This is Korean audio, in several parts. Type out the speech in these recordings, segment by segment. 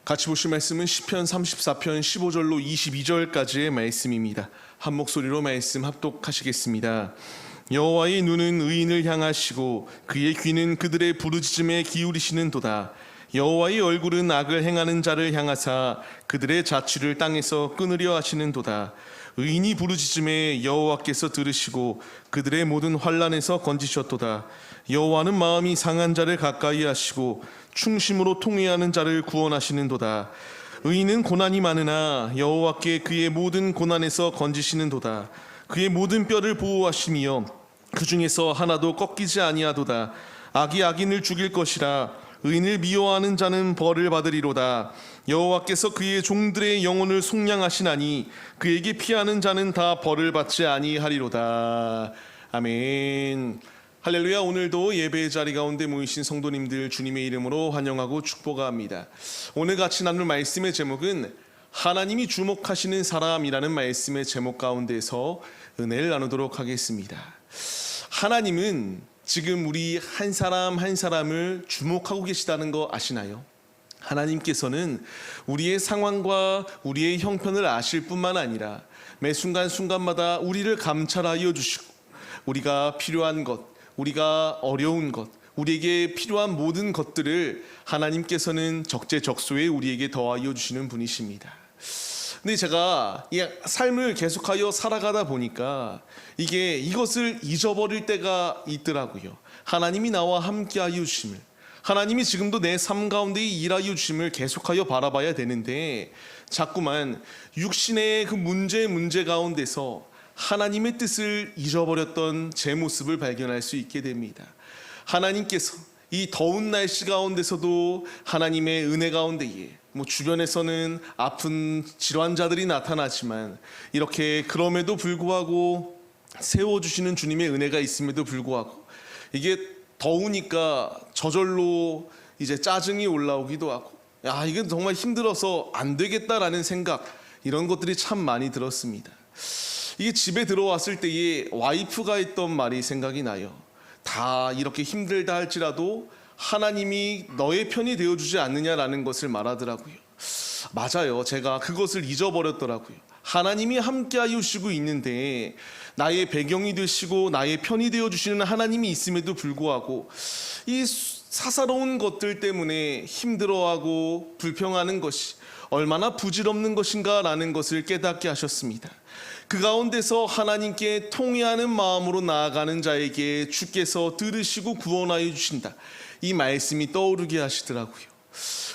같이 보실 말씀은 시편 34편 15절로 22절까지의 말씀입니다. 한 목소리로 말씀 합독하시겠습니다. 여호와의 눈은 의인을 향하시고 그의 귀는 그들의 부르짖음에 기울이시는도다. 여호와의 얼굴은 악을 행하는 자를 향하사 그들의 자취를 땅에서 끊으려 하시는도다. 의인이 부르짖음에 여호와께서 들으시고 그들의 모든 환난에서 건지셨도다. 여호와는 마음이 상한 자를 가까이 하시고 충심으로 통회하는 자를 구원하시는도다. 의인은 고난이 많으나 여호와께 그의 모든 고난에서 건지시는도다. 그의 모든 뼈를 보호하시며 그 중에서 하나도 꺾이지 아니하도다. 악이 악인을 죽일 것이라. 의인을 미워하는 자는 벌을 받으리로다. 여호와께서 그의 종들의 영혼을 속량하시나니 그에게 피하는 자는 다 벌을 받지 아니하리로다. 아멘. 할렐루야. 오늘도 예배의 자리 가운데 모이신 성도님들 주님의 이름으로 환영하고 축복합니다. 오늘 같이 나눌 말씀의 제목은 하나님이 주목하시는 사람이라는 말씀의 제목 가운데서 은혜를 나누도록 하겠습니다. 하나님은 지금 우리 한 사람 한 사람을 주목하고 계시다는 거 아시나요? 하나님께서는 우리의 상황과 우리의 형편을 아실 뿐만 아니라 매 순간순간마다 우리를 감찰하여 주시고 우리가 필요한 것, 우리가 어려운 것, 우리에게 필요한 모든 것들을 하나님께서는 적재적소에 우리에게 더하여 주시는 분이십니다. 근데 제가 이 삶을 계속하여 살아가다 보니까 이것을 잊어버릴 때가 있더라고요. 하나님이 나와 함께하여 주심을, 하나님이 지금도 내 삶 가운데 일하여 주심을 계속하여 바라봐야 되는데 자꾸만 육신의 그 문제 가운데서 하나님의 뜻을 잊어버렸던 제 모습을 발견할 수 있게 됩니다. 하나님께서 이 더운 날씨 가운데서도 하나님의 은혜 가운데에 주변에서는 아픈 질환자들이 나타나지만 이렇게 그럼에도 불구하고 세워주시는 주님의 은혜가 있음에도 불구하고 이게 더우니까 저절로 이제 짜증이 올라오기도 하고 이건 정말 힘들어서 안 되겠다라는 생각, 이런 것들이 참 많이 들었습니다. 이게 집에 들어왔을 때에 와이프가 했던 말이 생각이 나요. 다 이렇게 힘들다 할지라도 하나님이 너의 편이 되어주지 않느냐라는 것을 말하더라고요. 맞아요. 제가 그것을 잊어버렸더라고요. 하나님이 함께하여 주시고 있는데 나의 배경이 되시고 나의 편이 되어주시는 하나님이 있음에도 불구하고 이 사사로운 것들 때문에 힘들어하고 불평하는 것이 얼마나 부질없는 것인가 라는 것을 깨닫게 하셨습니다. 그 가운데서 하나님께 통회하는 마음으로 나아가는 자에게 주께서 들으시고 구원하여 주신다, 이 말씀이 떠오르게 하시더라고요.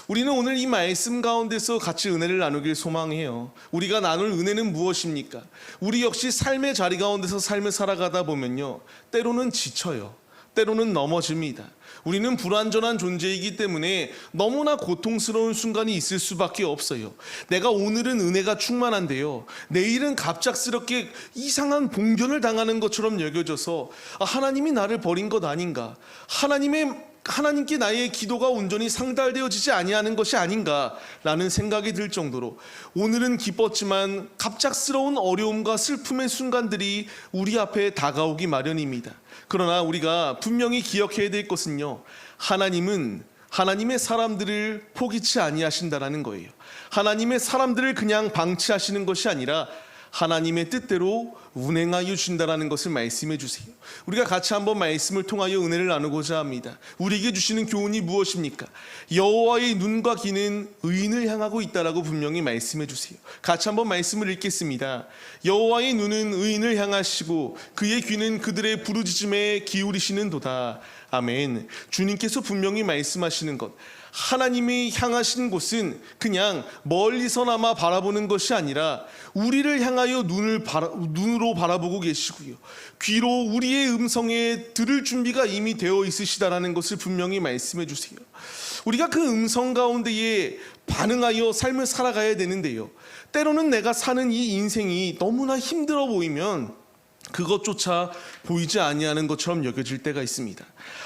우리는 오늘 이 말씀 가운데서 같이 은혜를 나누길 소망해요. 우리가 나눌 은혜는 무엇입니까? 우리 역시 삶의 자리 가운데서 삶을 살아가다 보면요, 때로는 지쳐요. 때로는 넘어집니다. 우리는 불완전한 존재이기 때문에 너무나 고통스러운 순간이 있을 수밖에 없어요. 내가 오늘은 은혜가 충만한데요, 내일은 갑작스럽게 이상한 봉변을 당하는 것처럼 여겨져서 하나님이 나를 버린 것 아닌가, 하나님께 나의 기도가 온전히 상달되어지지 아니하는 것이 아닌가라는 생각이 들 정도로 오늘은 기뻤지만 갑작스러운 어려움과 슬픔의 순간들이 우리 앞에 다가오기 마련입니다. 그러나 우리가 분명히 기억해야 될 것은요, 하나님은 하나님의 사람들을 포기치 아니하신다라는 거예요. 하나님의 사람들을 그냥 방치하시는 것이 아니라 하나님의 뜻대로 운행하여 주신다라는 것을 말씀해 주세요. 우리가 같이 한번 말씀을 통하여 은혜를 나누고자 합니다. 우리에게 주시는 교훈이 무엇입니까? 여호와의 눈과 귀는 의인을 향하고 있다라고 분명히 말씀해 주세요. 같이 한번 말씀을 읽겠습니다. 여호와의 눈은 의인을 향하시고 그의 귀는 그들의 부르짖음에 기울이시는도다. 아멘. 주님께서 분명히 말씀하시는 것, 하나님이 향하신 곳은 그냥 멀리서나마 바라보는 것이 아니라 우리를 향하여 눈으로 바라보고 계시고요, 귀로 우리의 음성에 들을 준비가 이미 되어 있으시다라는 것을 분명히 말씀해 주세요. 우리가 그 음성 가운데에 반응하여 삶을 살아가야 되는데요, 때로는 내가 사는 이 인생이 너무나 힘들어 보이면 그것조차 보이지 아니하는 것처럼 여겨질 때가 있습니다.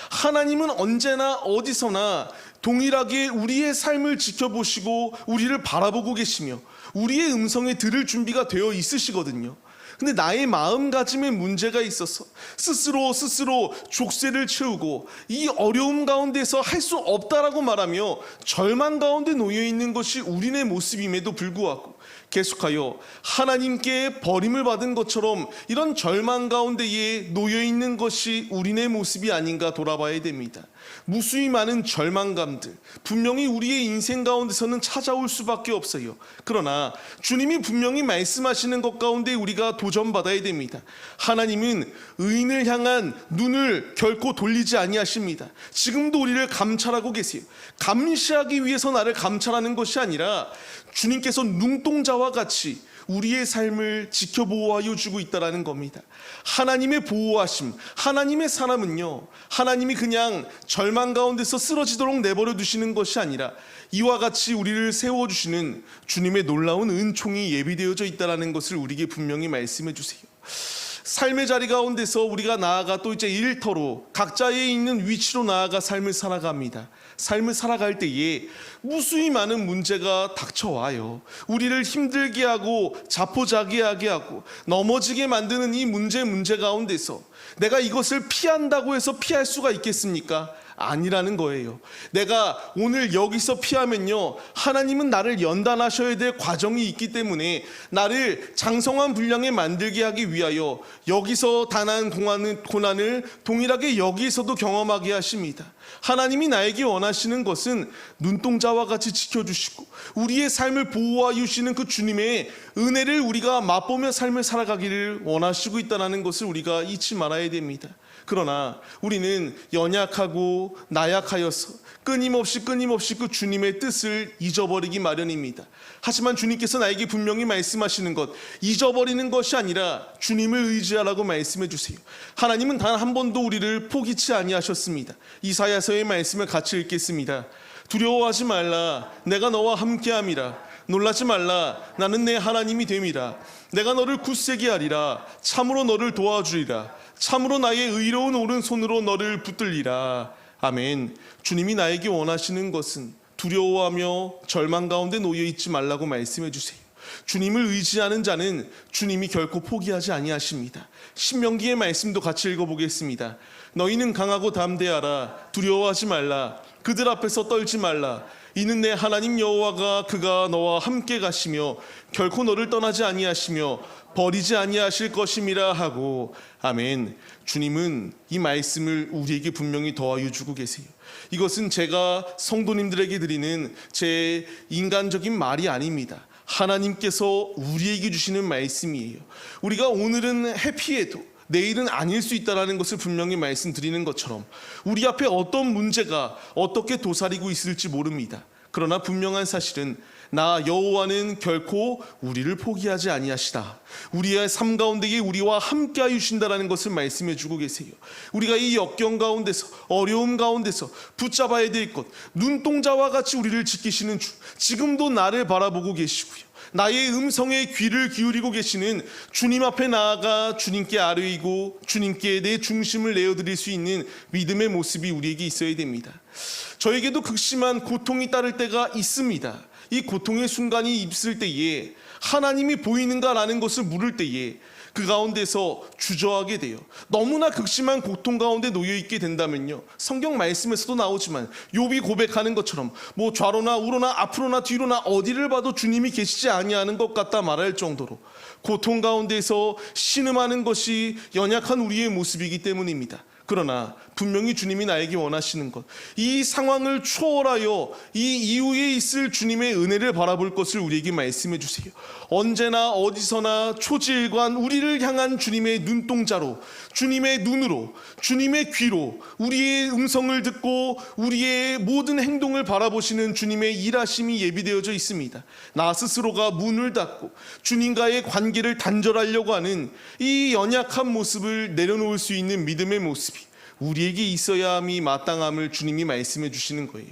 하나님은 언제나 어디서나 동일하게 우리의 삶을 지켜보시고 우리를 바라보고 계시며 우리의 음성에 들을 준비가 되어 있으시거든요. 근데 나의 마음가짐에 문제가 있어서 스스로 족쇄를 채우고 이 어려움 가운데서 할 수 없다라고 말하며 절망 가운데 놓여 있는 것이 우리의 모습임에도 불구하고 계속하여 하나님께 버림을 받은 것처럼 이런 절망 가운데에 놓여 있는 것이 우리의 모습이 아닌가 돌아봐야 됩니다. 무수히 많은 절망감들 분명히 우리의 인생 가운데서는 찾아올 수밖에 없어요. 그러나 주님이 분명히 말씀하시는 것 가운데 우리가 도전받아야 됩니다. 하나님은 의인을 향한 눈을 결코 돌리지 아니하십니다. 지금도 우리를 감찰하고 계세요. 감시하기 위해서 나를 감찰하는 것이 아니라 주님께서 눈동자와 같이 우리의 삶을 지켜보호하여 주고 있다는 겁니다. 하나님의 보호하심, 하나님의 사람은요, 하나님이 그냥 절망 가운데서 쓰러지도록 내버려 두시는 것이 아니라 이와 같이 우리를 세워주시는 주님의 놀라운 은총이 예비되어져 있다는 것을 우리에게 분명히 말씀해 주세요. 삶의 자리 가운데서 우리가 나아가 또 이제 일터로 각자의 있는 위치로 나아가 삶을 살아갑니다. 삶을 살아갈 때에 무수히 많은 문제가 닥쳐와요. 우리를 힘들게 하고 자포자기하게 하고 넘어지게 만드는 이 문제 가운데서 내가 이것을 피한다고 해서 피할 수가 있겠습니까? 아니라는 거예요. 내가 오늘 여기서 피하면요, 하나님은 나를 연단하셔야 될 과정이 있기 때문에 나를 장성한 분량에 만들게 하기 위하여 여기서 당한 고난을 동일하게 여기서도 경험하게 하십니다. 하나님이 나에게 원하시는 것은 눈동자와 같이 지켜주시고 우리의 삶을 보호하여 주시는 그 주님의 은혜를 우리가 맛보며 삶을 살아가기를 원하시고 있다는 것을 우리가 잊지 말아야 됩니다. 그러나 우리는 연약하고 나약하여서 끊임없이 그 주님의 뜻을 잊어버리기 마련입니다. 하지만 주님께서 나에게 분명히 말씀하시는 것, 잊어버리는 것이 아니라 주님을 의지하라고 말씀해 주세요. 하나님은 단 한 번도 우리를 포기치 아니하셨습니다. 이사야서의 말씀을 같이 읽겠습니다. 두려워하지 말라, 내가 너와 함께함이라. 놀라지 말라, 나는 내 하나님이 됨이라. 내가 너를 굳세게 하리라. 참으로 너를 도와주리라. 참으로 나의 의로운 오른손으로 너를 붙들리라. 아멘. 주님이 나에게 원하시는 것은 두려워하며 절망 가운데 놓여 있지 말라고 말씀해 주세요. 주님을 의지하는 자는 주님이 결코 포기하지 아니하십니다. 신명기의 말씀도 같이 읽어보겠습니다. 너희는 강하고 담대하라. 두려워하지 말라. 그들 앞에서 떨지 말라. 이는 내 하나님 여호와가 그가 너와 함께 가시며 결코 너를 떠나지 아니하시며 버리지 아니하실 것임이라 하고. 아멘. 주님은 이 말씀을 우리에게 분명히 더하여 주고 계세요. 이것은 제가 성도님들에게 드리는 제 인간적인 말이 아닙니다. 하나님께서 우리에게 주시는 말씀이에요. 우리가 오늘은 해피해도 내일은 아닐 수 있다는 것을 분명히 말씀드리는 것처럼 우리 앞에 어떤 문제가 어떻게 도사리고 있을지 모릅니다. 그러나 분명한 사실은 나 여호와는 결코 우리를 포기하지 아니하시다. 우리의 삶 가운데에 우리와 함께하여 주신다는 것을 말씀해 주고 계세요. 우리가 이 역경 가운데서 어려움 가운데서 붙잡아야 될 것, 눈동자와 같이 우리를 지키시는 주, 지금도 나를 바라보고 계시고요. 나의 음성에 귀를 기울이고 계시는 주님 앞에 나아가 주님께 아뢰이고 주님께 내 중심을 내어드릴 수 있는 믿음의 모습이 우리에게 있어야 됩니다. 저에게도 극심한 고통이 따를 때가 있습니다. 이 고통의 순간이 있을 때에 하나님이 보이는가라는 것을 물을 때에 그 가운데서 주저하게 돼요. 너무나 극심한 고통 가운데 놓여 있게 된다면요, 성경 말씀에서도 나오지만 욥이 고백하는 것처럼 뭐 좌로나 우로나 앞으로나 뒤로나 어디를 봐도 주님이 계시지 아니하는 것 같다 말할 정도로 고통 가운데서 신음하는 것이 연약한 우리의 모습이기 때문입니다. 그러나 분명히 주님이 나에게 원하시는 것, 이 상황을 초월하여 이 이후에 있을 주님의 은혜를 바라볼 것을 우리에게 말씀해 주세요. 언제나 어디서나 초지일관 우리를 향한 주님의 눈동자로, 주님의 눈으로, 주님의 귀로 우리의 음성을 듣고 우리의 모든 행동을 바라보시는 주님의 일하심이 예비되어져 있습니다. 나 스스로가 문을 닫고 주님과의 관계를 단절하려고 하는 이 연약한 모습을 내려놓을 수 있는 믿음의 모습이 우리에게 있어야 함이 마땅함을 주님이 말씀해 주시는 거예요.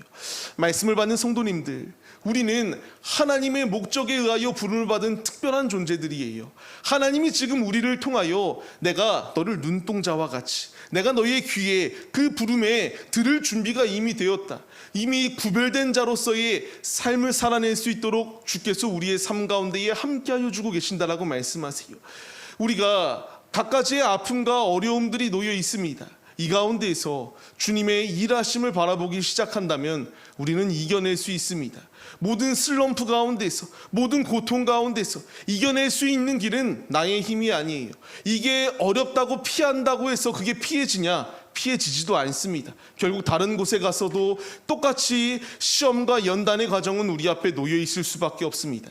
말씀을 받는 성도님들, 우리는 하나님의 목적에 의하여 부름을 받은 특별한 존재들이에요. 하나님이 지금 우리를 통하여 내가 너를 눈동자와 같이, 내가 너의 귀에 그 부름에 들을 준비가 이미 되었다, 이미 구별된 자로서의 삶을 살아낼 수 있도록 주께서 우리의 삶 가운데에 함께하여 주고 계신다라고 말씀하세요. 우리가 갖가지의 아픔과 어려움들이 놓여 있습니다. 이 가운데에서 주님의 일하심을 바라보기 시작한다면 우리는 이겨낼 수 있습니다. 모든 슬럼프 가운데서, 모든 고통 가운데서 이겨낼 수 있는 길은 나의 힘이 아니에요. 이게 어렵다고 피한다고 해서 그게 피해지냐? 피해지지도 않습니다. 결국 다른 곳에 가서도 똑같이 시험과 연단의 과정은 우리 앞에 놓여 있을 수밖에 없습니다.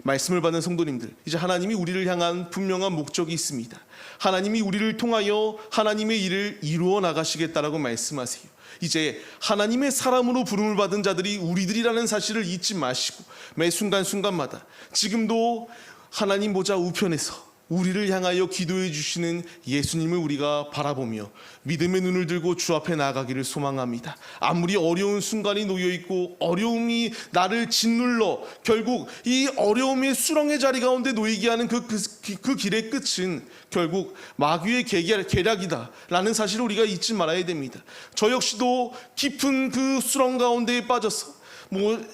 말씀을 받는 성도님들, 이제 하나님이 우리를 향한 분명한 목적이 있습니다. 하나님이 우리를 통하여 하나님의 일을 이루어 나가시겠다라고 말씀하세요. 이제 하나님의 사람으로 부름을 받은 자들이 우리들이라는 사실을 잊지 마시고 매 순간순간마다 지금도 하나님 보좌 우편에서 우리를 향하여 기도해 주시는 예수님을 우리가 바라보며 믿음의 눈을 들고 주 앞에 나아가기를 소망합니다. 아무리 어려운 순간이 놓여 있고 어려움이 나를 짓눌러 결국 이 어려움의 수렁의 자리 가운데 놓이게 하는 그 길의 끝은 결국 마귀의 계략이다라는 사실을 우리가 잊지 말아야 됩니다. 저 역시도 깊은 그 수렁 가운데에 빠져서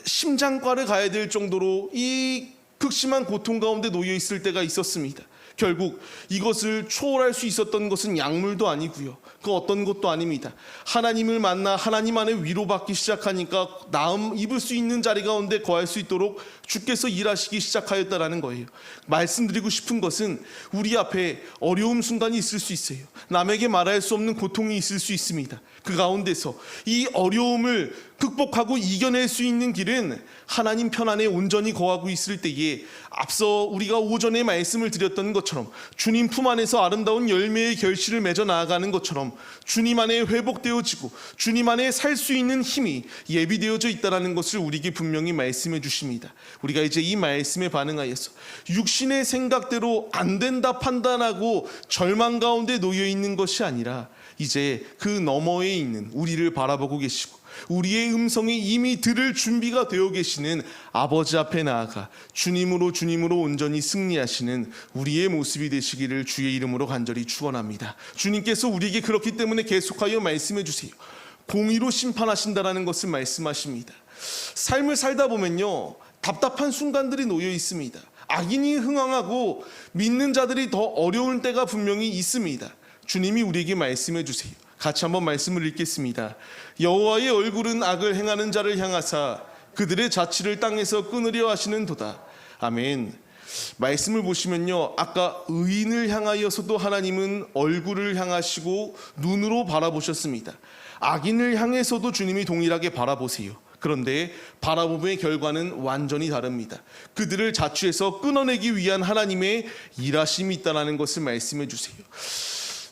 심장과를 가야 될 정도로 이 극심한 고통 가운데 놓여 있을 때가 있었습니다. 결국 이것을 초월할 수 있었던 것은 약물도 아니고요. 그 어떤 것도 아닙니다. 하나님을 만나 하나님 안에 위로받기 시작하니까 나음 입을 수 있는 자리 가운데 거할 수 있도록 주께서 일하시기 시작하였다라는 거예요. 말씀드리고 싶은 것은 우리 앞에 어려움 순간이 있을 수 있어요. 남에게 말할 수 없는 고통이 있을 수 있습니다. 그 가운데서 이 어려움을 극복하고 이겨낼 수 있는 길은 하나님 편 안에 온전히 거하고 있을 때에 앞서 우리가 오전에 말씀을 드렸던 것처럼 주님 품 안에서 아름다운 열매의 결실을 맺어 나아가는 것처럼 주님 안에 회복되어지고 주님 안에 살 수 있는 힘이 예비되어져 있다는 것을 우리에게 분명히 말씀해 주십니다. 우리가 이제 이 말씀에 반응하여서 육신의 생각대로 안 된다 판단하고 절망 가운데 놓여 있는 것이 아니라 이제 그 너머에 있는 우리를 바라보고 계시고 우리의 음성이 이미 들을 준비가 되어 계시는 아버지 앞에 나아가 주님으로 온전히 승리하시는 우리의 모습이 되시기를 주의 이름으로 간절히 축원합니다. 주님께서 우리에게 그렇기 때문에 계속하여 말씀해 주세요. 공의로 심판하신다라는 것을 말씀하십니다. 삶을 살다 보면요, 답답한 순간들이 놓여 있습니다. 악인이 흥황하고 믿는 자들이 더 어려울 때가 분명히 있습니다. 주님이 우리에게 말씀해 주세요. 같이 한번 말씀을 읽겠습니다. 여호와의 얼굴은 악을 행하는 자를 향하사 그들의 자취를 땅에서 끊으려 하시는도다. 아멘. 말씀을 보시면요, 아까 의인을 향하여서도 하나님은 얼굴을 향하시고 눈으로 바라보셨습니다. 악인을 향해서도 주님이 동일하게 바라보세요. 그런데 바라봄의 결과는 완전히 다릅니다. 그들을 자취에서 끊어내기 위한 하나님의 일하심이 있다는 것을 말씀해 주세요.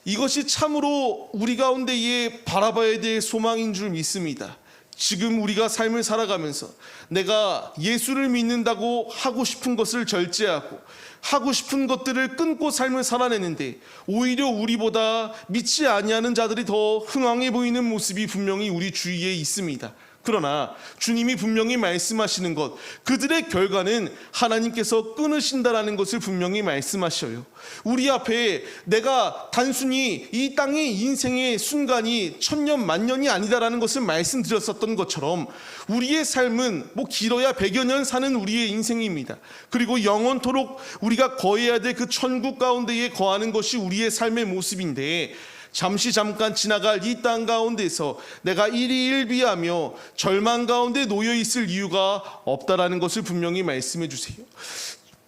이것이 참으로 우리 가운데에 바라봐야 될 소망인 줄 믿습니다. 지금 우리가 삶을 살아가면서 내가 예수를 믿는다고 하고 싶은 것을 절제하고 하고 싶은 것들을 끊고 삶을 살아내는데 오히려 우리보다 믿지 아니하는 자들이 더 흥황해 보이는 모습이 분명히 우리 주위에 있습니다. 그러나 주님이 분명히 말씀하시는 것, 그들의 결과는 하나님께서 끊으신다라는 것을 분명히 말씀하셔요. 우리 앞에 내가 단순히 이 땅의 인생의 순간이 천년 만년이 아니다라는 것을 말씀드렸었던 것처럼 우리의 삶은 길어야 100여 년 사는 우리의 인생입니다. 그리고 영원토록 우리가 거해야 될 그 천국 가운데에 거하는 것이 우리의 삶의 모습인데 잠깐 지나갈 이 땅 가운데서 내가 일희일비하며 절망 가운데 놓여 있을 이유가 없다라는 것을 분명히 말씀해 주세요.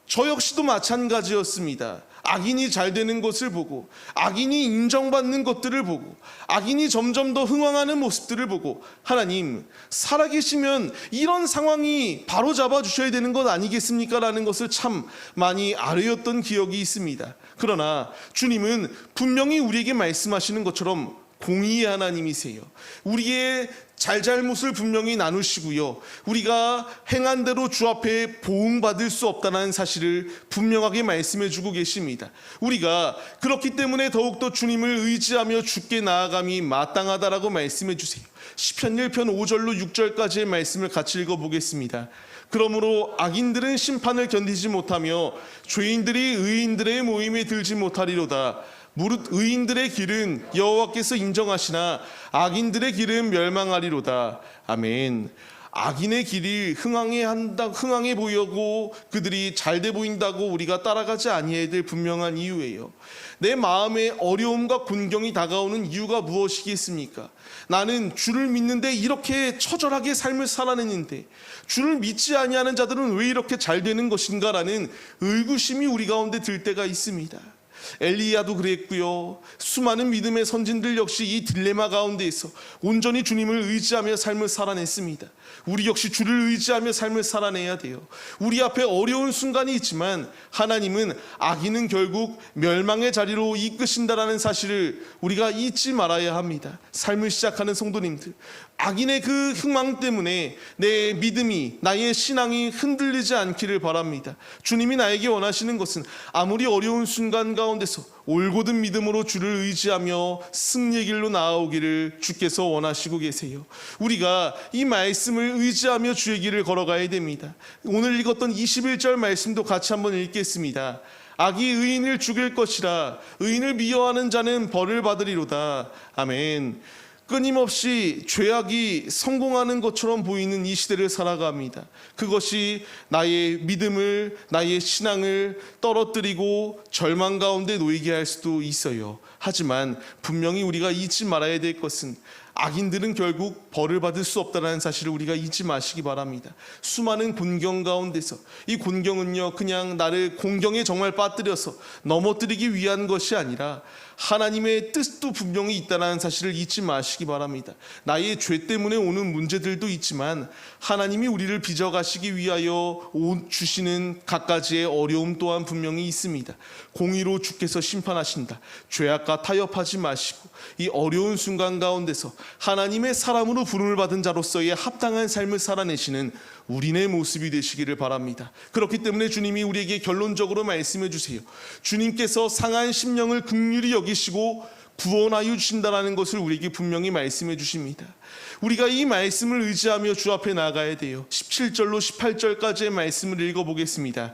저 역시도 마찬가지였습니다. 악인이 잘 되는 것을 보고 악인이 인정받는 것들을 보고 악인이 점점 더 흥황하는 모습들을 보고 하나님 살아계시면 이런 상황이 바로 잡아주셔야 되는 것 아니겠습니까? 라는 것을 참 많이 아뢰었던 기억이 있습니다. 그러나 주님은 분명히 우리에게 말씀하시는 것처럼 공의의 하나님이세요. 우리의 잘잘못을 분명히 나누시고요, 우리가 행한 대로 주 앞에 보응받을 수 없다는 사실을 분명하게 말씀해 주고 계십니다. 우리가 그렇기 때문에 더욱더 주님을 의지하며 주께 나아감이 마땅하다라고 말씀해 주세요. 시편 1편 5절로 6절까지의 말씀을 같이 읽어보겠습니다. 그러므로 악인들은 심판을 견디지 못하며 죄인들이 의인들의 모임에 들지 못하리로다. 무릇 의인들의 길은 여호와께서 인정하시나 악인들의 길은 멸망하리로다. 아멘. 악인의 길이 흥황해 보이고 그들이 잘돼 보인다고 우리가 따라가지 아니해야 될 분명한 이유예요. 내 마음에 어려움과 곤경이 다가오는 이유가 무엇이겠습니까? 나는 주를 믿는데 이렇게 처절하게 삶을 살아내는데 주를 믿지 아니하는 자들은 왜 이렇게 잘 되는 것인가라는 의구심이 우리 가운데 들 때가 있습니다. 엘리야도 그랬고요. 수많은 믿음의 선진들 역시 이 딜레마 가운데에서 온전히 주님을 의지하며 삶을 살아냈습니다. 우리 역시 주를 의지하며 삶을 살아내야 돼요. 우리 앞에 어려운 순간이 있지만 하나님은 악인은 결국 멸망의 자리로 이끄신다라는 사실을 우리가 잊지 말아야 합니다. 삶을 시작하는 성도님들, 악인의 그 흥망 때문에 내 믿음이, 나의 신앙이 흔들리지 않기를 바랍니다. 주님이 나에게 원하시는 것은 아무리 어려운 순간 가운데서 올곧은 믿음으로 주를 의지하며 승리의 길로 나아오기를 주께서 원하시고 계세요. 우리가 이 말씀을 의지하며 주의 길을 걸어가야 됩니다. 오늘 읽었던 21절 말씀도 같이 한번 읽겠습니다. 악이 의인을 죽일 것이라 의인을 미워하는 자는 벌을 받으리로다. 아멘. 끊임없이 죄악이 성공하는 것처럼 보이는 이 시대를 살아갑니다. 그것이 나의 믿음을, 나의 신앙을 떨어뜨리고 절망 가운데 놓이게 할 수도 있어요. 하지만 분명히 우리가 잊지 말아야 될 것은 악인들은 결국 벌을 받을 수 없다는 사실을 우리가 잊지 마시기 바랍니다. 수많은 곤경 가운데서 이 곤경은요, 그냥 나를 공경에 정말 빠뜨려서 넘어뜨리기 위한 것이 아니라 하나님의 뜻도 분명히 있다는 사실을 잊지 마시기 바랍니다. 나의 죄 때문에 오는 문제들도 있지만 하나님이 우리를 빚어가시기 위하여 주시는 갖가지의 어려움 또한 분명히 있습니다. 공의로 주께서 심판하신다. 죄악과 타협하지 마시고 이 어려운 순간 가운데서 하나님의 사람으로 부름을 받은 자로서의 합당한 삶을 살아내시는 우리네 모습이 되시기를 바랍니다. 그렇기 때문에 주님이 우리에게 결론적으로 말씀해 주세요. 주님께서 상한 심령을 긍휼히 여기시고 구원하여 주신다는 것을 우리에게 분명히 말씀해 주십니다. 우리가 이 말씀을 의지하며 주 앞에 나가야 돼요. 17절로 18절까지의 말씀을 읽어보겠습니다.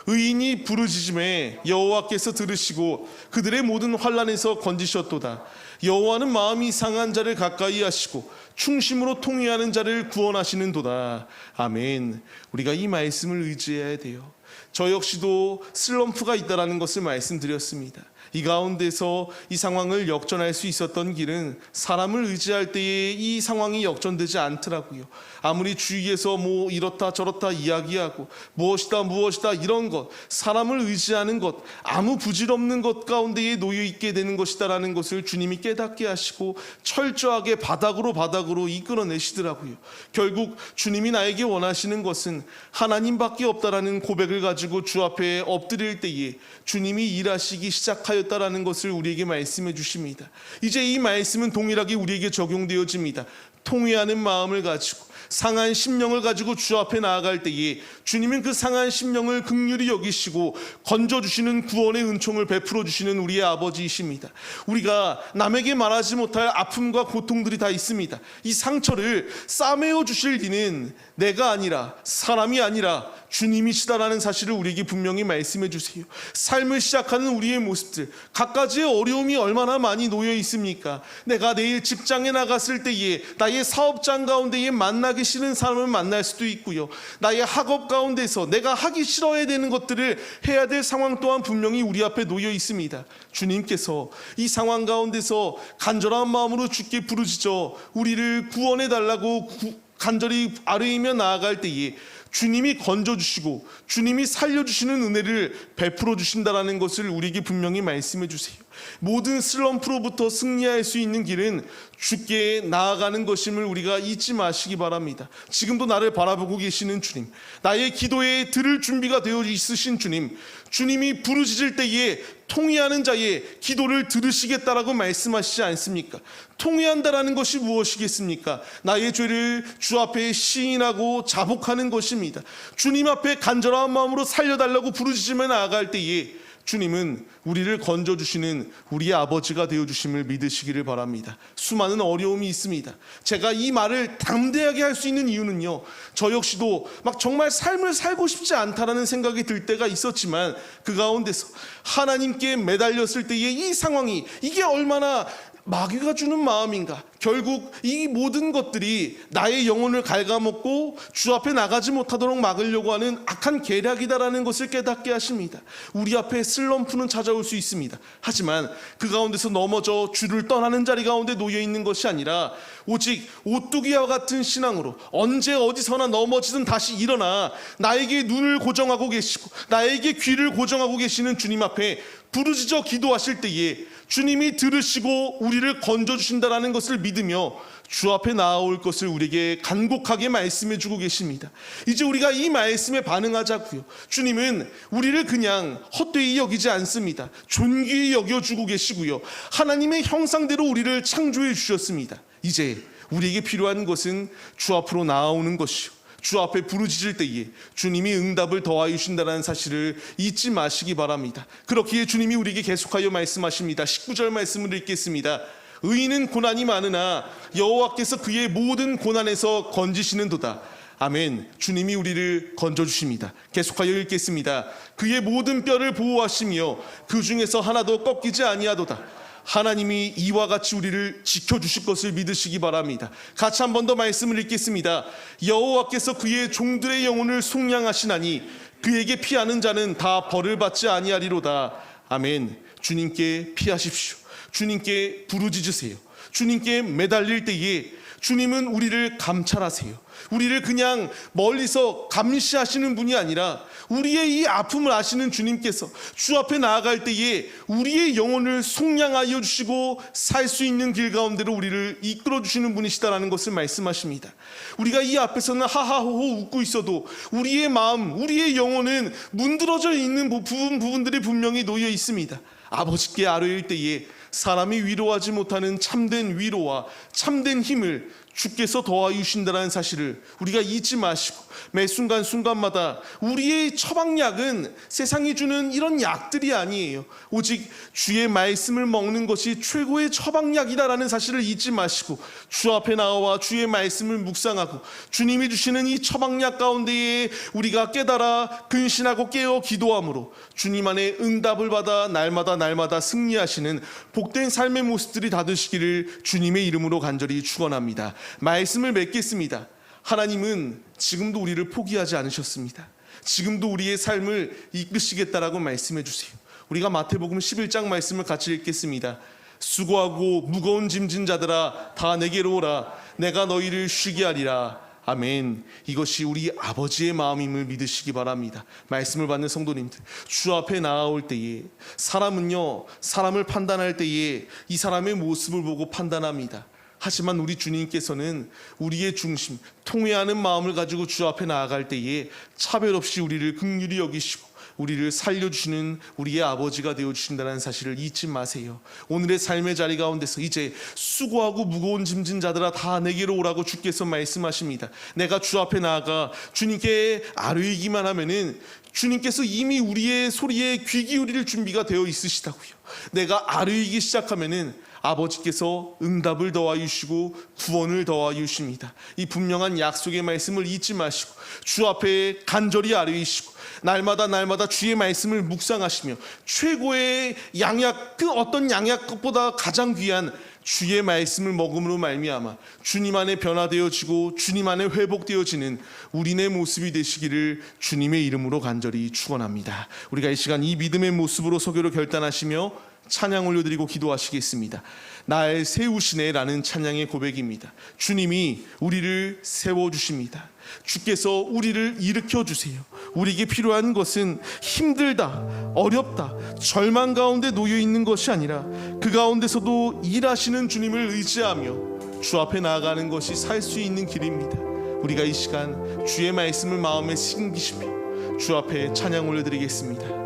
의인이 부르짖음에 여호와께서 들으시고 그들의 모든 환난에서 건지셨도다. 여호와는 마음이 상한 자를 가까이 하시고 충심으로 통회하는 자를 구원하시는도다. 아멘. 우리가 이 말씀을 의지해야 돼요. 저 역시도 슬럼프가 있다는 것을 말씀드렸습니다. 이 가운데서 이 상황을 역전할 수 있었던 길은 사람을 의지할 때에 이 상황이 역전되지 않더라고요. 아무리 주위에서 뭐 이렇다 저렇다 이야기하고 무엇이다 이런 것, 사람을 의지하는 것, 아무 부질없는 것 가운데에 놓여 있게 되는 것이다라는 것을 주님이 깨닫게 하시고 철저하게 바닥으로 이끌어내시더라고요. 결국 주님이 나에게 원하시는 것은 하나님밖에 없다라는 고백을 가지고 주 앞에 엎드릴 때에 주님이 일하시기 시작하였다라는 것을 우리에게 말씀해 주십니다. 이제 이 말씀은 동일하게 우리에게 적용되어집니다. 통회하는 마음을 가지고 상한 심령을 가지고 주 앞에 나아갈 때에 주님은 그 상한 심령을 긍휼히 여기시고 건져주시는 구원의 은총을 베풀어 주시는 우리의 아버지이십니다. 우리가 남에게 말하지 못할 아픔과 고통들이 다 있습니다. 이 상처를 싸매어 주실 이는 내가 아니라 사람이 아니라 주님이시다라는 사실을 우리에게 분명히 말씀해 주세요. 삶을 시작하는 우리의 모습들, 갖가지의 어려움이 얼마나 많이 놓여 있습니까? 내가 내일 직장에 나갔을 때에 나의 사업장 가운데에 만나기 싫은 사람을 만날 수도 있고요. 나의 학업 가운데서 내가 하기 싫어야 되는 것들을 해야 될 상황 또한 분명히 우리 앞에 놓여 있습니다. 주님께서 이 상황 가운데서 간절한 마음으로 주께 부르짖어 우리를 구원해 달라고 간절히 아뢰이며 나아갈 때에 주님이 건져주시고 주님이 살려주시는 은혜를 베풀어 주신다라는 것을 우리에게 분명히 말씀해 주세요. 모든 슬럼프로부터 승리할 수 있는 길은 주께 나아가는 것임을 우리가 잊지 마시기 바랍니다. 지금도 나를 바라보고 계시는 주님, 나의 기도에 들을 준비가 되어 있으신 주님, 주님이 부르짖을 때에 통회하는 자의 기도를 들으시겠다라고 말씀하시지 않습니까? 통회한다라는 것이 무엇이겠습니까? 나의 죄를 주 앞에 시인하고 자복하는 것입니다. 주님 앞에 간절한 마음으로 살려달라고 부르짖으며 나아갈 때에 주님은 우리를 건져주시는 우리의 아버지가 되어주심을 믿으시기를 바랍니다. 수많은 어려움이 있습니다. 제가 이 말을 담대하게 할 수 있는 이유는요, 저 역시도 막 정말 삶을 살고 싶지 않다라는 생각이 들 때가 있었지만 그 가운데서 하나님께 매달렸을 때의 이 상황이 이게 얼마나 마귀가 주는 마음인가? 결국 이 모든 것들이 나의 영혼을 갉아먹고 주 앞에 나가지 못하도록 막으려고 하는 악한 계략이다라는 것을 깨닫게 하십니다. 우리 앞에 슬럼프는 찾아올 수 있습니다. 하지만 그 가운데서 넘어져 주를 떠나는 자리 가운데 놓여 있는 것이 아니라 오직 오뚜기와 같은 신앙으로 언제 어디서나 넘어지든 다시 일어나 나에게 눈을 고정하고 계시고 나에게 귀를 고정하고 계시는 주님 앞에 부르짖어 기도하실 때에 주님이 들으시고 우리를 건져주신다는 것을 믿으며 주 앞에 나아올 것을 우리에게 간곡하게 말씀해 주고 계십니다. 이제 우리가 이 말씀에 반응하자고요. 주님은 우리를 그냥 헛되이 여기지 않습니다. 존귀히 여겨주고 계시고요. 하나님의 형상대로 우리를 창조해 주셨습니다. 이제 우리에게 필요한 것은 주 앞으로 나아오는 것이요, 주 앞에 부르짖을 때에 주님이 응답을 더하여 주신다는 사실을 잊지 마시기 바랍니다. 그렇기에 주님이 우리에게 계속하여 말씀하십니다. 19절 말씀을 읽겠습니다. 의인은 고난이 많으나 여호와께서 그의 모든 고난에서 건지시는도다. 아멘. 주님이 우리를 건져주십니다. 계속하여 읽겠습니다. 그의 모든 뼈를 보호하시며 그 중에서 하나도 꺾이지 아니하도다. 하나님이 이와 같이 우리를 지켜주실 것을 믿으시기 바랍니다. 같이 한 번 더 말씀을 읽겠습니다. 여호와께서 그의 종들의 영혼을 속량하시나니 그에게 피하는 자는 다 벌을 받지 아니하리로다. 아멘. 주님께 피하십시오. 주님께 부르짖으세요. 주님께 매달릴 때에 주님은 우리를 감찰하세요. 우리를 그냥 멀리서 감시하시는 분이 아니라 우리의 이 아픔을 아시는 주님께서 주 앞에 나아갈 때에 우리의 영혼을 속량하여 주시고 살 수 있는 길 가운데로 우리를 이끌어 주시는 분이시다라는 것을 말씀하십니다. 우리가 이 앞에서는 하하호호 웃고 있어도 우리의 마음, 우리의 영혼은 문드러져 있는 부분들이 분명히 놓여 있습니다. 아버지께 아뢰일 때에 사람이 위로하지 못하는 참된 위로와 참된 힘을 주께서 더하여 주신다는 사실을 우리가 잊지 마시고 매 순간순간마다 우리의 처방약은 세상이 주는 이런 약들이 아니에요. 오직 주의 말씀을 먹는 것이 최고의 처방약이다라는 사실을 잊지 마시고 주 앞에 나와 주의 말씀을 묵상하고 주님이 주시는 이 처방약 가운데에 우리가 깨달아 근신하고 깨어 기도함으로 주님 안에 응답을 받아 날마다 승리하시는 복된 삶의 모습들이 다 되시기를 주님의 이름으로 간절히 축원합니다. 말씀을 맺겠습니다. 하나님은 지금도 우리를 포기하지 않으셨습니다. 지금도 우리의 삶을 이끄시겠다라고 말씀해 주세요. 우리가 마태복음 11장 말씀을 같이 읽겠습니다. 수고하고 무거운 짐진 자들아 다 내게로 오라. 내가 너희를 쉬게 하리라. 아멘. 이것이 우리 아버지의 마음임을 믿으시기 바랍니다. 말씀을 받는 성도님들, 주 앞에 나아올 때에 사람은요, 사람을 판단할 때에 이 사람의 모습을 보고 판단합니다. 하지만 우리 주님께서는 우리의 중심, 통회하는 마음을 가지고 주 앞에 나아갈 때에 차별 없이 우리를 긍휼히 여기시고 우리를 살려주시는 우리의 아버지가 되어주신다는 사실을 잊지 마세요. 오늘의 삶의 자리 가운데서 이제 수고하고 무거운 짐진 자들아 다 내게로 오라고 주께서 말씀하십니다. 내가 주 앞에 나아가 주님께 아뢰기만 하면은 주님께서 이미 우리의 소리에 귀 기울일 준비가 되어 있으시다고요. 내가 아뢰기 시작하면은 아버지께서 응답을 더하여 주시고 구원을 더하여 주십니다. 이 분명한 약속의 말씀을 잊지 마시고 주 앞에 간절히 아뢰이시고 날마다 주의 말씀을 묵상하시며 최고의 양약, 그 어떤 양약보다 가장 귀한 주의 말씀을 먹음으로 말미암아 주님 안에 변화되어지고 주님 안에 회복되어지는 우리네 모습이 되시기를 주님의 이름으로 간절히 축원합니다. 우리가 이 시간 이 믿음의 모습으로 설교를 결단하시며 찬양 올려드리고 기도하시겠습니다. 날 세우시네 라는 찬양의 고백입니다. 주님이 우리를 세워주십니다. 주께서 우리를 일으켜주세요. 우리에게 필요한 것은 힘들다, 어렵다, 절망 가운데 놓여있는 것이 아니라 그 가운데서도 일하시는 주님을 의지하며 주 앞에 나아가는 것이 살 수 있는 길입니다. 우리가 이 시간 주의 말씀을 마음에 심기시며 주 앞에 찬양 올려드리겠습니다.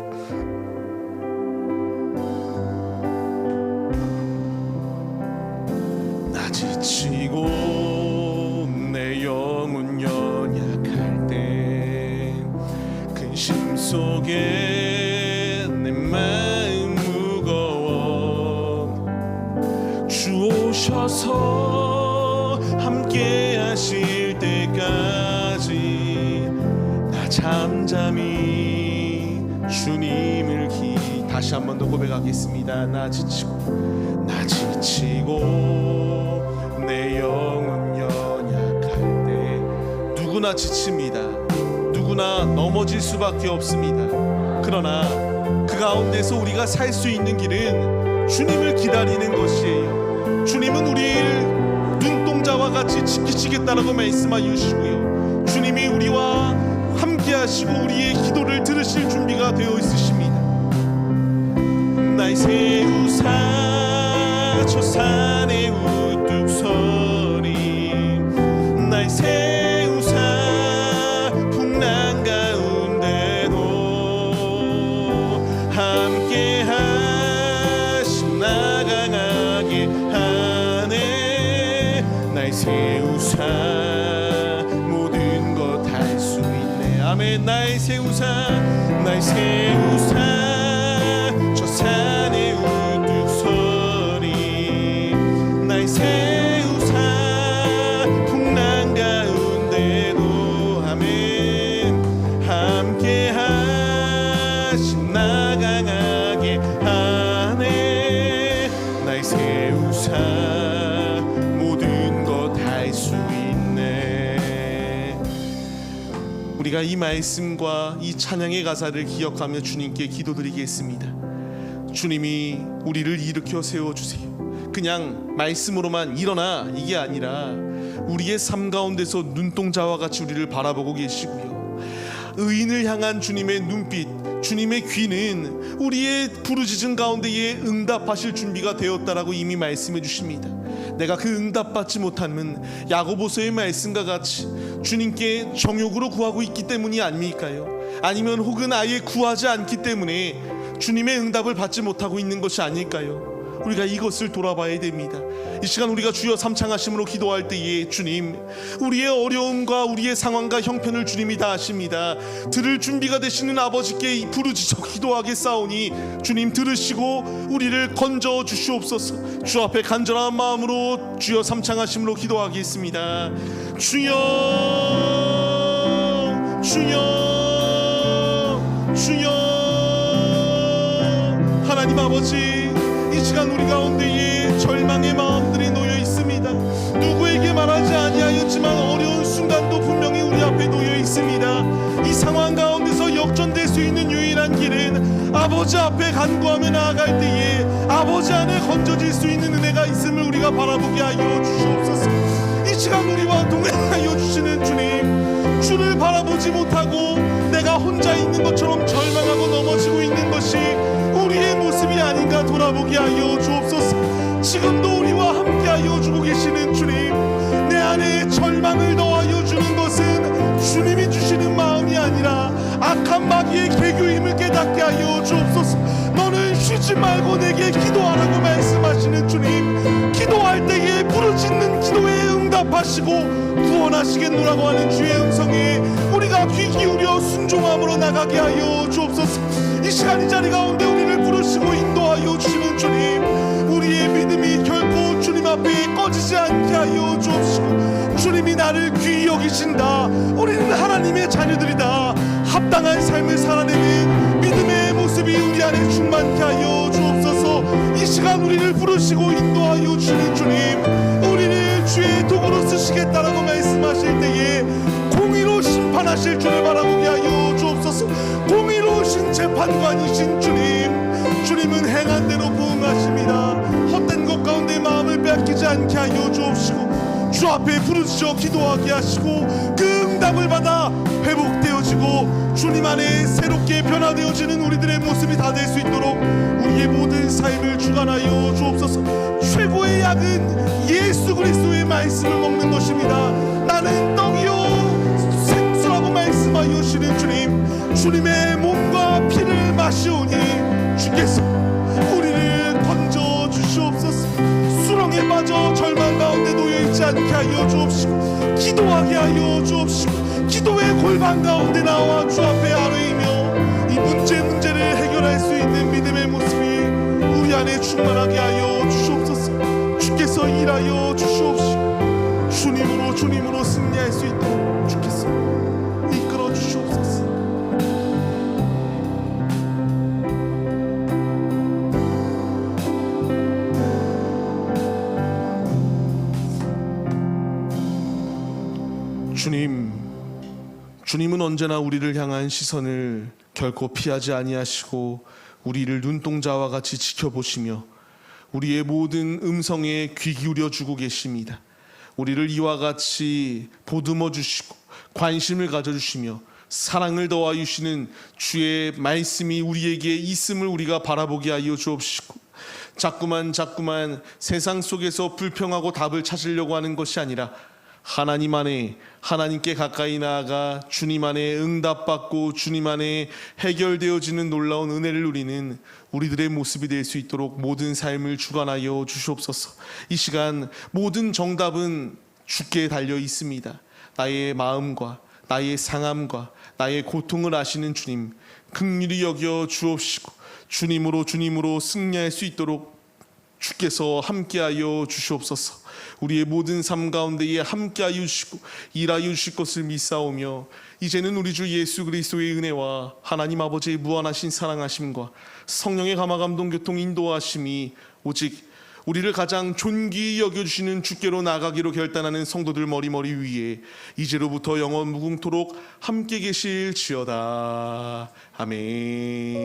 지치고 내 영혼 연약할 때 근심 속에 내 마음 무거워 주 오셔서 함께 하실 때까지 나 잠잠히 주님을 기다려 다시 한 번 더 고백하겠습니다. 나 지치고 내 영혼 연약할 때. 누구나 지칩니다. 누구나 넘어질 수밖에 없습니다. 그러나 그 가운데서 우리가 살 수 있는 길은 주님을 기다리는 것이에요. 주님은 우리를 눈동자와 같이 지키시겠다라고 말씀하여 주시고요, 주님이 우리와 함께 하시고 우리의 기도를 들으실 준비가 되어 있으십니다. 날 세우사 저 산에 우뚝 서리, 날 세우사 풍랑 가운데도 함께 하심 나 강하게 하네. 날 세우사 모든 것 할 수 있네. 아멘. 날 세우사 저 산에 우뚝 서리, 날 세우사 풍랑 가운데도 아멘 함께 하심 나 강하게 하네. 날 세우사 모든 것 할 수 있네. 우리가 이 말씀과 이 찬양의 가사를 기억하며 주님께 기도드리겠습니다. 주님이 우리를 일으켜 세워주세요. 그냥 말씀으로만 일어나 이게 아니라 우리의 삶 가운데서 눈동자와 같이 우리를 바라보고 계시고요, 의인을 향한 주님의 눈빛, 주님의 귀는 우리의 부르짖음 가운데에 응답하실 준비가 되었다라고 이미 말씀해 주십니다. 내가 그 응답받지 못하면 야고보서의 말씀과 같이 주님께 정욕으로 구하고 있기 때문이 아닙니까요? 아니면 혹은 아예 구하지 않기 때문에 주님의 응답을 받지 못하고 있는 것이 아닐까요? 우리가 이것을 돌아봐야 됩니다. 이 시간 우리가 주여 삼창하심으로 기도할 때에 주님, 우리의 어려움과 우리의 상황과 형편을 주님이 다 아십니다. 들을 준비가 되시는 아버지께 부르짖어 기도하게 싸우니 주님 들으시고 우리를 건져 주시옵소서. 주 앞에 간절한 마음으로 주여 삼창하심으로 기도하겠습니다. 주여 하나님 아버지, 이 시간 우리 가운데에 절망의 마음들이 놓여 있습니다. 누구에게 말하지 아니하였지만 어려운 순간도 분명히 우리 앞에 놓여 있습니다. 이 상황 가운데서 역전될 수 있는 유일한 길은 아버지 앞에 간구하며 나아갈 때에 아버지 안에 건져질 수 있는 은혜가 있음을 우리가 바라보게 하여 주시옵소서. 이 시간 우리와 동행하여 주시는 주님, 주를 바라보지 못하고 내가 혼자 있는 것처럼 절망하고 넘어지고 있는 것이 우리의 모습이 아닌가 돌아보게 하여 주옵소서. 지금도 우리와 함께하여 주고 계시는 주님, 내 안에 절망을 더하여 주는 것은 주님이 주시는 마음이 아니라 악한 마귀의 계교임을 깨닫게 하여 주옵소서. 너는 쉬지 말고 내게 기도하라고 말씀하시는 주님, 기도할 때에 부르짖는 기도에 응답하시고 구원하시겠노라고 하는 주의 음성에 우리가 귀 기울여 순종함으로 나가게 하여 주옵소서. 이 시간 이 자리 가운데 우리를 부르시고 인도하여 주시는 주님, 우리의 믿음이 결코 주님 앞에 꺼지지 않게 하여 주옵시고, 주님이 나를 귀히 여기신다, 우리는 하나님의 자녀들이다, 합당한 삶을 살아내는 믿음의 모습이 우리 안에 충만케 하여 주옵소서. 이 시간 우리를 부르시고 인도하여 주시는 주님, 우리를 주의 도구로 쓰시겠다라고 말씀하실 때에 공의로 심판하실 줄을 바라보게 하여 주옵소서. 공의로우신 재판관이신 주님, 주님은 행한 대로 부응하십니다. 헛된 것 가운데 마음을 빼앗기지 않게 하여 주옵시고, 주 앞에 부르짖어 기도하게 하시고 그 응답을 받아 회복되어지고 주님 안에 새롭게 변화되어지는 우리들의 모습이 다 될 수 있도록 우리의 모든 삶을 주관하여 주옵소서. 최고의 약은 예수 그리스도의 말씀을 먹는 것입니다. 나는 떡이요 생수라고 말씀하여 주시는 주님, 주님의 몸과 피를 마시오니 주께서 우리를 건져 주시옵소서. 수렁에 빠져 절망 가운데 놓여있지 않게 하여 주옵시고, 기도하게 하여 주옵시고, 기도의 골방 가운데 나와 주 앞에 아뢰이며 이 문제를 해결할 수 있는 믿음의 모습이 우리 안에 충만하게 하여 주시옵소서. 주께서 일하여 주시옵시고 주님으로 승리할 수 있도록 주께서 이끌어 주시옵소서. 주님은 언제나 우리를 향한 시선을 결코 피하지 아니하시고 우리를 눈동자와 같이 지켜보시며 우리의 모든 음성에 귀 기울여 주고 계십니다. 우리를 이와 같이 보듬어 주시고 관심을 가져주시며 사랑을 더하 주시는 주의 말씀이 우리에게 있음을 우리가 바라보게 하여 주옵시고, 자꾸만 세상 속에서 불평하고 답을 찾으려고 하는 것이 아니라 하나님 안에, 하나님께 가까이 나아가 주님 안에 응답받고 주님 안에 해결되어지는 놀라운 은혜를 누리는 우리들의 모습이 될 수 있도록 모든 삶을 주관하여 주시옵소서. 이 시간 모든 정답은 주께 달려 있습니다. 나의 마음과 나의 상함과 나의 고통을 아시는 주님, 긍휼히 여겨 주옵시고 주님으로 승리할 수 있도록 주께서 함께하여 주시옵소서. 우리의 모든 삶 가운데에 함께하여 주시고 일하여 주실 것을 믿사오며, 이제는 우리 주 예수 그리스도의 은혜와 하나님 아버지의 무한하신 사랑하심과 성령의 감화 감동 교통 인도하심이 오직 우리를 가장 존귀히 여겨주시는 주께로 나가기로 결단하는 성도들 머리머리 위에 이제로부터 영원 무궁토록 함께 계실지어다. 아멘.